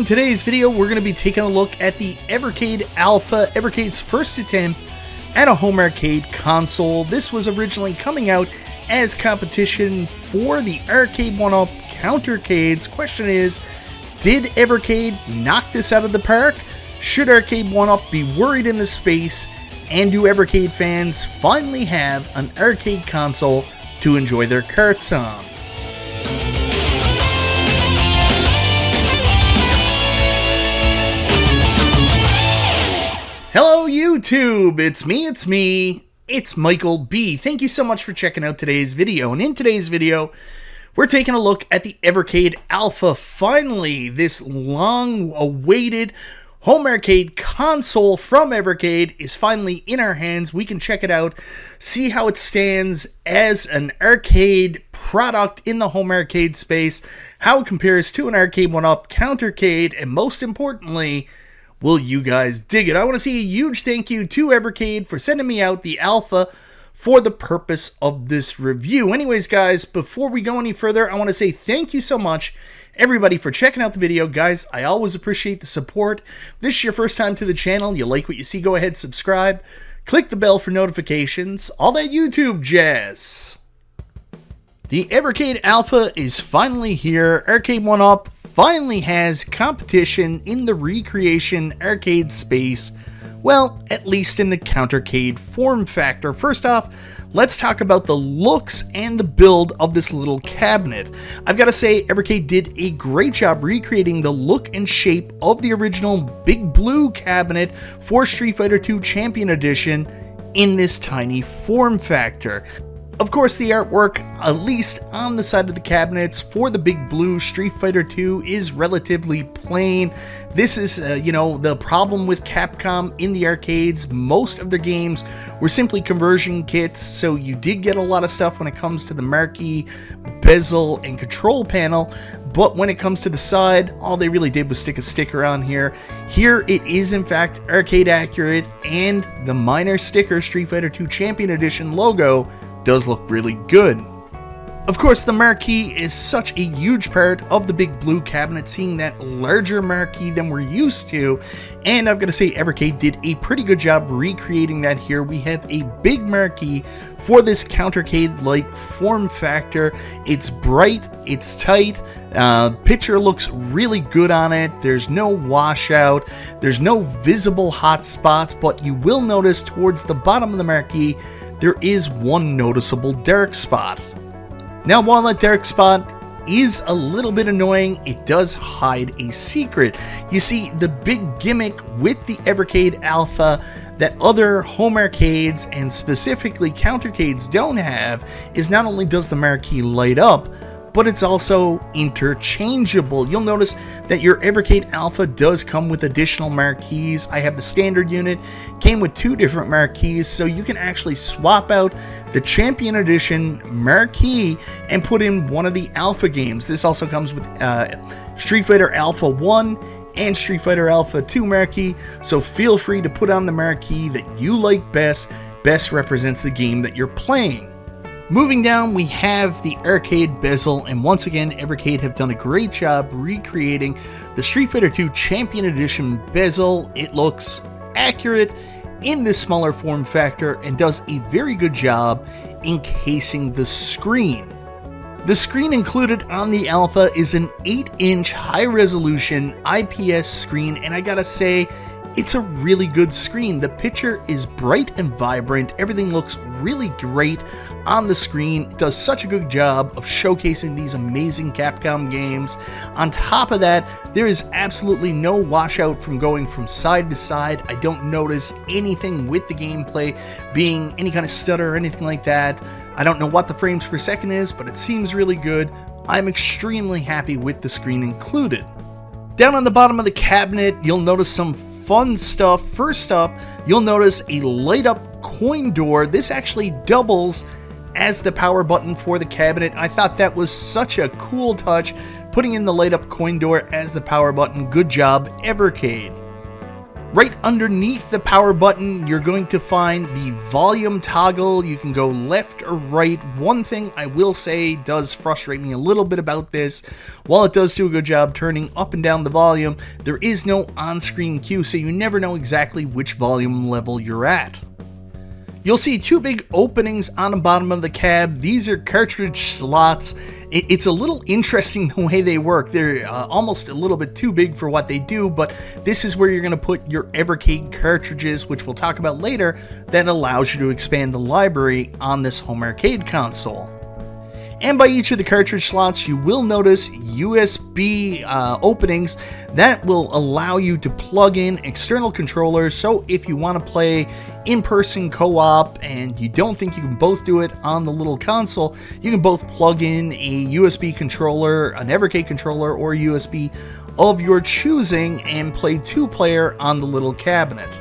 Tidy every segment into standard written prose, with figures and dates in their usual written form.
today's video, we're going to be taking a look at the Evercade Alpha, Evercade's first attempt at a home arcade console. This was originally coming out as competition for the Arcade 1-Up Countercades. Question is, did Evercade knock this out of the park? Should Arcade 1-Up be worried in the space? And do Evercade fans finally have an arcade console to enjoy their carts on? Hello YouTube, it's me, it's Michael B. Thank you so much for checking out today's video. And in today's video, we're taking a look at the Evercade Alpha. Finally, this long-awaited home arcade console from Evercade is finally in our hands. We can check it out, see how it stands as an arcade product in the home arcade space, how it compares to an Arcade 1-Up Countercade, and most importantly, will you guys dig it? I want to say a huge thank you to Evercade for sending me out the Alpha for the purpose of this review. Anyways, guys, before we go any further, I want to say thank you so much, everybody, for checking out the video. Guys, I always appreciate the support. If this is your first time to the channel, you like what you see, go ahead, subscribe, click the bell for notifications, all that YouTube jazz. The Evercade Alpha is finally here. Arcade 1-Up finally has competition in the recreation arcade space. Well, at least in the countercade form factor. First off, let's talk about the looks and the build of this little cabinet. I've got to say, Evercade did a great job recreating the look and shape of the original Big Blue cabinet for Street Fighter 2 Champion Edition in this tiny form factor. Of course, the artwork, at least on the side of the cabinets for the Big Blue Street Fighter 2, is relatively plain. This is, the problem with Capcom in the arcades. Most of their games were simply conversion kits, so you did get a lot of stuff when it comes to the marquee, bezel, and control panel. But when it comes to the side, all they really did was stick a sticker on here. Here it is, in fact, arcade accurate, and the minor sticker Street Fighter 2 Champion Edition logo does look really good. Of course, the marquee is such a huge part of the Big Blue cabinet, seeing that larger marquee than we're used to, and I've got to say Evercade did a pretty good job recreating that here. We have a big marquee for this countercade-like form factor. It's bright, it's tight, picture looks really good on it, there's no washout, there's no visible hot spots, but you will notice towards the bottom of the marquee there is one noticeable dark spot. Now, while that dark spot is a little bit annoying, it does hide a secret. You see, the big gimmick with the Evercade Alpha that other home arcades and specifically countercades don't have is not only does the marquee light up, but it's also interchangeable. You'll notice that your Evercade Alpha does come with additional marquees. I have the standard unit, came with 2 different marquees, so you can actually swap out the Champion Edition marquee and put in one of the Alpha games. This also comes with Street Fighter Alpha 1 and Street Fighter Alpha 2 marquee, so feel free to put on the marquee that you like best represents the game that you're playing. Moving down, we have the arcade bezel, and once again, Evercade have done a great job recreating the Street Fighter 2 Champion Edition bezel. It looks accurate in this smaller form factor and does a very good job encasing the screen. The screen included on the Alpha is an 8-inch high-resolution IPS screen, and I gotta say, it's a really good screen. The picture is bright and vibrant. Everything looks really great on the screen. It does such a good job of showcasing these amazing Capcom games. On top of that, there is absolutely no washout from going from side to side. I don't notice anything with the gameplay being any kind of stutter or anything like that. I don't know what the frames per second is, but it seems really good. I'm extremely happy with the screen included. Down on the bottom of the cabinet, you'll notice some fun stuff. First up, you'll notice a light-up coin door. This actually doubles as the power button for the cabinet. I thought that was such a cool touch, putting in the light-up coin door as the power button. Good job, Evercade. Right underneath the power button, you're going to find the volume toggle. You can go left or right. One thing I will say does frustrate me a little bit about this, while it does do a good job turning up and down the volume, there is no on-screen cue, so you never know exactly which volume level you're at. You'll see two big openings on the bottom of the cab. These are cartridge slots. It's a little interesting the way they work. They're almost a little bit too big for what they do, but this is where you're going to put your Evercade cartridges, which we'll talk about later, that allows you to expand the library on this home arcade console. And by each of the cartridge slots, you will notice USB openings that will allow you to plug in external controllers. So if you want to play in-person co-op and you don't think you can both do it on the little console, you can both plug in a USB controller, an Evercade controller, or USB of your choosing and play two-player on the little cabinet.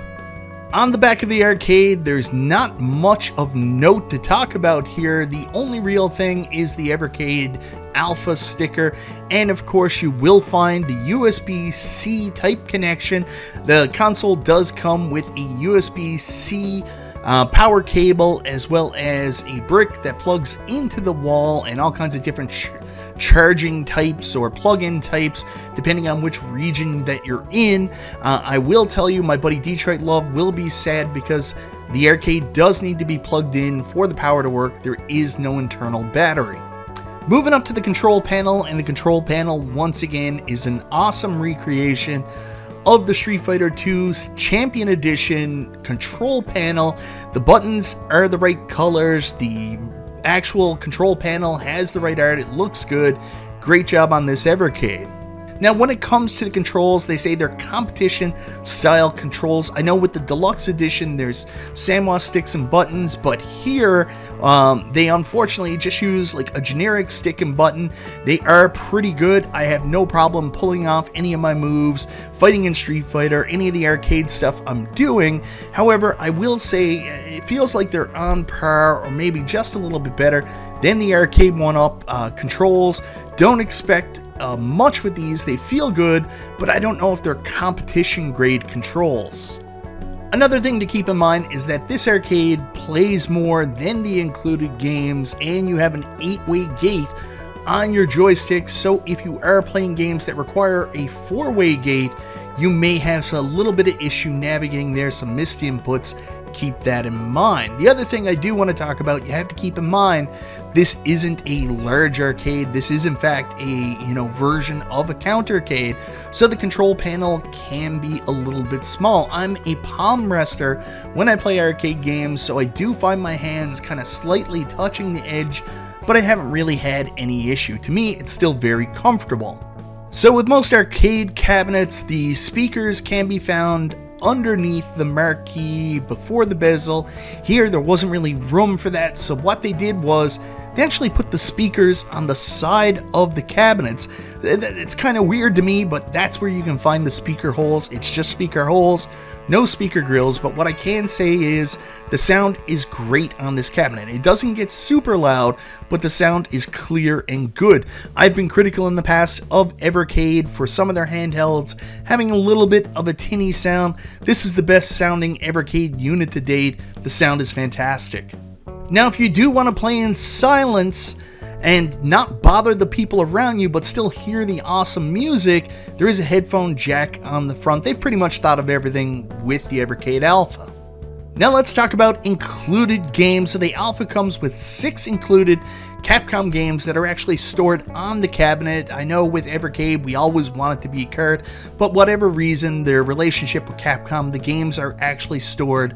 On the back of the arcade, there's not much of note to talk about here. The only real thing is the Evercade Alpha sticker, and of course you will find the USB-C type connection. The console does come with a USB-C power cable, as well as a brick that plugs into the wall, and all kinds of different charging types or plug-in types depending on which region that you're in. I will tell you, my buddy Detroit Love will be sad because the arcade does need to be plugged in for the power to work. There is no internal battery. Moving up to the control panel, and the control panel once again is an awesome recreation of the Street Fighter 2's Champion Edition control panel. The buttons are the right colors, the actual control panel has the right art, it looks good. Great job on this Evercade. Now, when it comes to the controls, they say they're competition style controls. I know with the deluxe edition there's Samurai sticks and buttons, but here they unfortunately just use like a generic stick and button. They are pretty good. I have no problem pulling off any of my moves, fighting in Street Fighter, any of the arcade stuff I'm doing. However, I will say it feels like they're on par or maybe just a little bit better than the arcade 1-up controls. Don't expect much with these. They feel good, but I don't know if they're competition grade controls. Another thing to keep in mind is that this arcade plays more than the included games, and you have an 8-way gate on your joystick, so if you are playing games that require a 4-way gate, you may have a little bit of issue navigating there, some missed inputs. Keep that in mind. The other thing I do want to talk about, you have to keep in mind, this isn't a large arcade. This is in fact a version of a countercade, so the control panel can be a little bit small. I'm a palm rester when I play arcade games, so I do find my hands kind of slightly touching the edge, but I haven't really had any issue. To me, it's still very comfortable. So with most arcade cabinets, the speakers can be found underneath the marquee before the bezel. Here there wasn't really room for that, so what they did was they actually put the speakers on the side of the cabinets. It's kind of weird to me, but that's where you can find the speaker holes. It's just speaker holes, no speaker grills, but what I can say is the sound is great on this cabinet. It doesn't get super loud, but the sound is clear and good. I've been critical in the past of Evercade for some of their handhelds having a little bit of a tinny sound. This is the best sounding Evercade unit to date. The sound is fantastic. Now, if you do want to play in silence and not bother the people around you but still hear the awesome music, there is a headphone jack on the front. They've pretty much thought of everything with the Evercade Alpha. Now let's talk about included games. So the Alpha comes with 6 included Capcom games that are actually stored on the cabinet. I know with Evercade we always want it to be cart, but whatever reason, their relationship with Capcom, the games are actually stored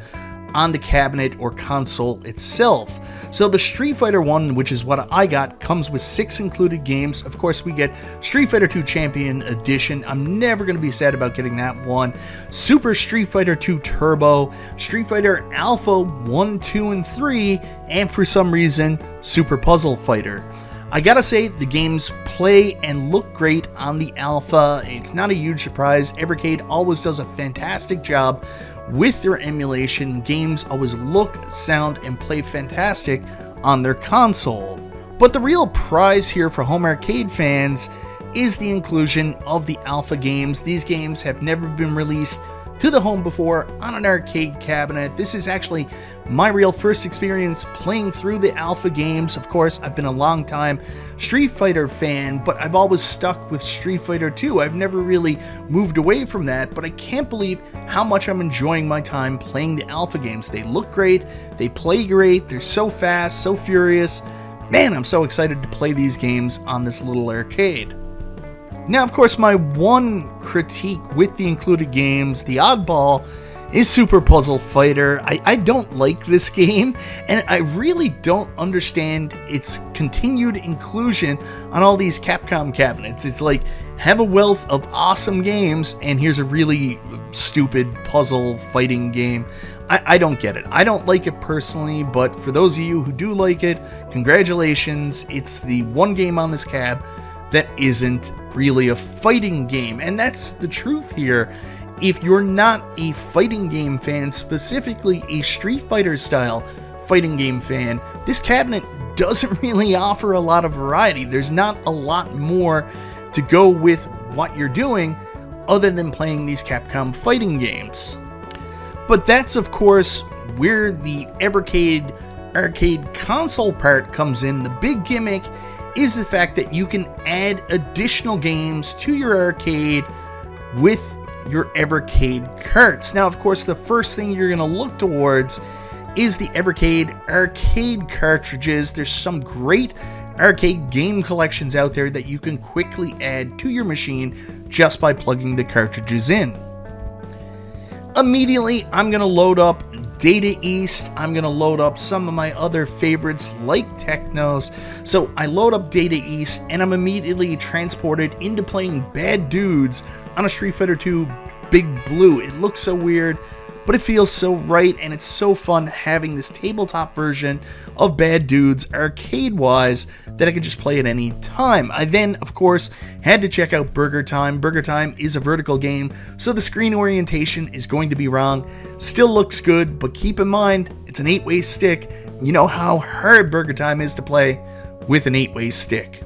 on the cabinet or console itself. So the Street Fighter 1, which is what I got, comes with 6 included games. Of course, we get Street Fighter 2 Champion Edition. I'm never going to be sad about getting that one. Super Street Fighter 2 Turbo, Street Fighter Alpha 1, 2, and 3, and for some reason, Super Puzzle Fighter. I gotta say, the games play and look great on the Alpha. It's not a huge surprise. Evercade always does a fantastic job with their emulation. Games always look, sound, and play fantastic on their console. But the real prize here for home arcade fans is the inclusion of the Alpha games. These games have never been released to the home before on an arcade cabinet. This is actually my real first experience playing through the Alpha games. Of course, I've been a long time Street Fighter fan, but I've always stuck with Street Fighter 2. I've never really moved away from that, but I can't believe how much I'm enjoying my time playing the Alpha games. They look great, they play great, they're so fast, so furious. Man, I'm so excited to play these games on this little arcade. Now, of course, my one critique with the included games, the oddball, is Super Puzzle Fighter. I don't like this game, and I really don't understand its continued inclusion on all these Capcom cabinets. It's like, have a wealth of awesome games, and here's a really stupid puzzle fighting game. I don't get it. I don't like it personally, but for those of you who do like it, congratulations. It's the one game on this cab that isn't really a fighting game, and that's the truth here. If you're not a fighting game fan, specifically a Street Fighter style fighting game fan, this cabinet doesn't really offer a lot of variety. There's not a lot more to go with what you're doing other than playing these Capcom fighting games. But that's, of course, where the Evercade arcade console part comes in. The big gimmick is the fact that you can add additional games to your arcade with your Evercade carts. Now, of course, the first thing you're going to look towards is the Evercade arcade cartridges. There's some great arcade game collections out there that you can quickly add to your machine just by plugging the cartridges in. Immediately, I'm going to load up Data East. I'm going to load up some of my other favorites like Technos. So I load up Data East and I'm immediately transported into playing Bad Dudes on a Street Fighter 2 Big Blue. It looks so weird, but it feels so right, and it's so fun having this tabletop version of Bad Dudes arcade-wise that I can just play at any time. I then, of course, had to check out Burger Time. Burger Time is a vertical game, so the screen orientation is going to be wrong. Still looks good, but keep in mind, it's an 8-way stick. You know how hard Burger Time is to play with an 8-way stick.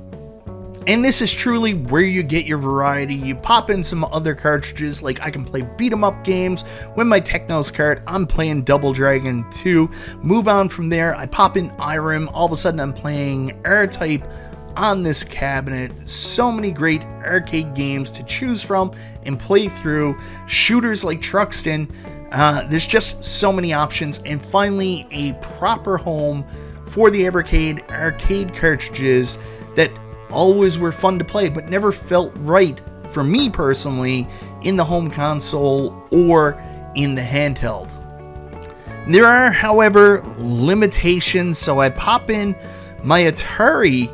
And this is truly where you get your variety. You pop in some other cartridges, like I can play beat 'em up games with my Technos cart. I'm playing Double Dragon 2. Move on from there, I pop in Irem. All of a sudden I'm playing R-Type on this cabinet. So many great arcade games to choose from and play through. Shooters like Truxton. There's just so many options. And finally, a proper home for the Evercade arcade cartridges that always were fun to play, but never felt right for me personally in the home console or in the handheld. There are, however, limitations, so I pop in my Atari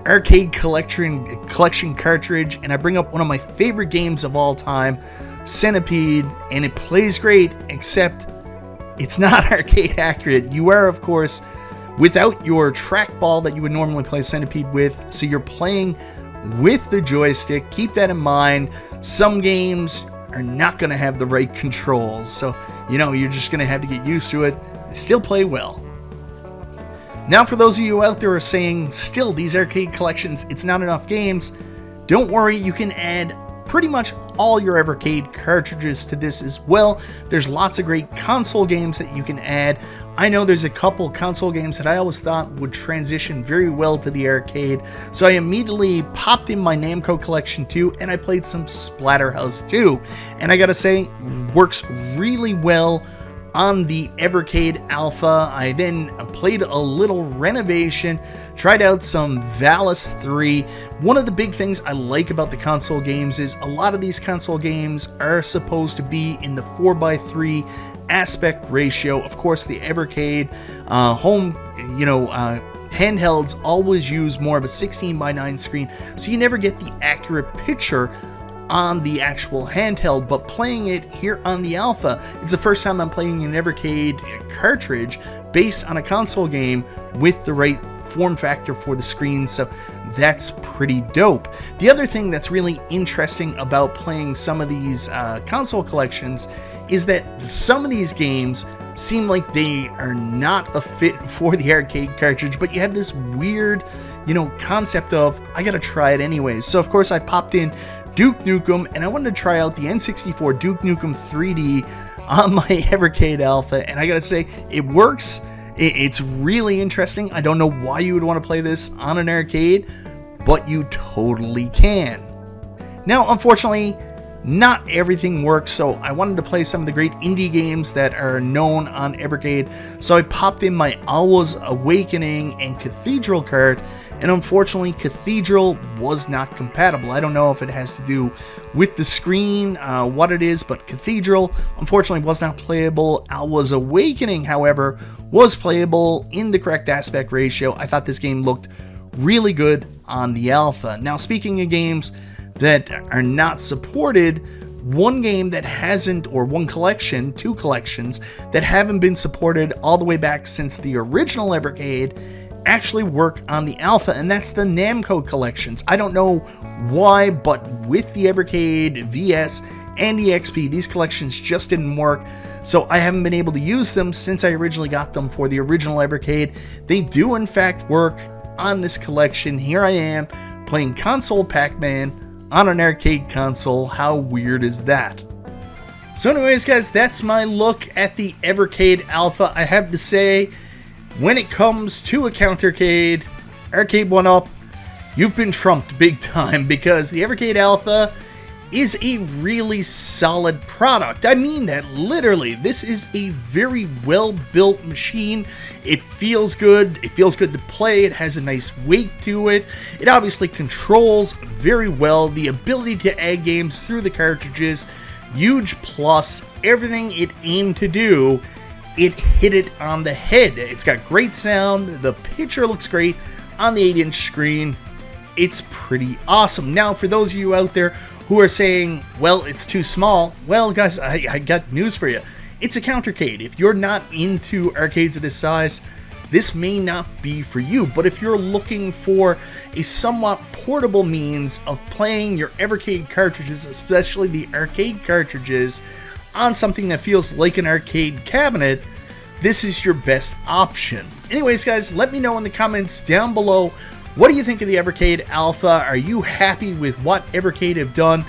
arcade collection cartridge and I bring up one of my favorite games of all time, Centipede, and it plays great, except it's not arcade accurate. You are, of course, without your trackball that you would normally play Centipede with, so you're playing with the joystick. Keep that in mind. Some games are not going to have the right controls, so you're just going to have to get used to it and still play well. Now, for those of you out there who are saying, still, these arcade collections, it's not enough games, don't worry, you can add pretty much all your Evercade cartridges to this as well. There's lots of great console games that you can add. I know there's a couple console games that I always thought would transition very well to the arcade, so I immediately popped in my Namco collection too, and I played some Splatterhouse 2, and I gotta say, works really well on the Evercade Alpha. I then played a little renovation, tried out some Valis 3. One of the big things I like about the console games is a lot of these console games are supposed to be in the 4:3 aspect ratio. Of course, the Evercade home, handhelds always use more of a 16:9 screen, so you never get the accurate picture on the actual handheld. But playing it here on the Alpha, it's the first time I'm playing an Evercade cartridge based on a console game with the right form factor for the screen, so that's pretty dope. The other thing that's really interesting about playing some of these console collections is that some of these games seem like they are not a fit for the arcade cartridge, but you have this weird, concept of, I gotta try it anyways. So of course I popped in Duke Nukem, and I wanted to try out the N64 Duke Nukem 3D on my Evercade Alpha, and I gotta say, it works. It's really interesting. I don't know why you would want to play this on an arcade, but you totally can. Now, unfortunately, not everything works, so I wanted to play some of the great indie games that are known on Evercade, so I popped in my Alwa's Awakening and Cathedral cart, and unfortunately Cathedral was not compatible. I don't know if it has to do with the screen, what it is, but Cathedral unfortunately was not playable. Alwa's Awakening, however, was playable in the correct aspect ratio. I thought this game looked really good on the Alpha. Now, speaking of games that are not supported, one game that hasn't, or one collection, two collections, that haven't been supported all the way back since the original Evercade actually work on the Alpha, and that's the Namco collections. I don't know why, but with the Evercade VS and the XP, these collections just didn't work, so I haven't been able to use them since I originally got them for the original Evercade. They do in fact work on this collection. Here I am playing console Pac-Man on an arcade console. How weird is that? So anyways, guys, that's my look at the Evercade Alpha. I have to say, when it comes to a countercade, Arcade 1-Up, you've been trumped big time, because the Evercade Alpha is a really solid product. I mean that literally. This is a very well-built machine. It feels good. It feels good to play. It has a nice weight to it. It obviously controls very well. The ability to add games through the cartridges, huge plus. Everything it aimed to do, it hit it on the head. It's got great sound. The picture looks great on the 8-inch screen. It's pretty awesome. Now, for those of you out there who are saying, well, it's too small, well, guys, I got news for you. It's a countercade. If you're not into arcades of this size, this may not be for you. But if you're looking for a somewhat portable means of playing your Evercade cartridges, especially the arcade cartridges, on something that feels like an arcade cabinet, this is your best option. Anyways, guys, let me know in the comments down below, what do you think of the Evercade Alpha? Are you happy with what Evercade have done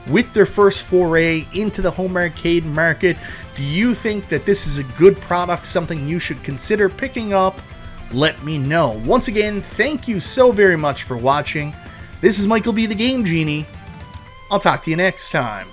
with their first foray into the home arcade market? Do you think that this is a good product, something you should consider picking up? Let me know. Once again, thank you so very much for watching. This is Michael B. the Game Genie. I'll talk to you next time.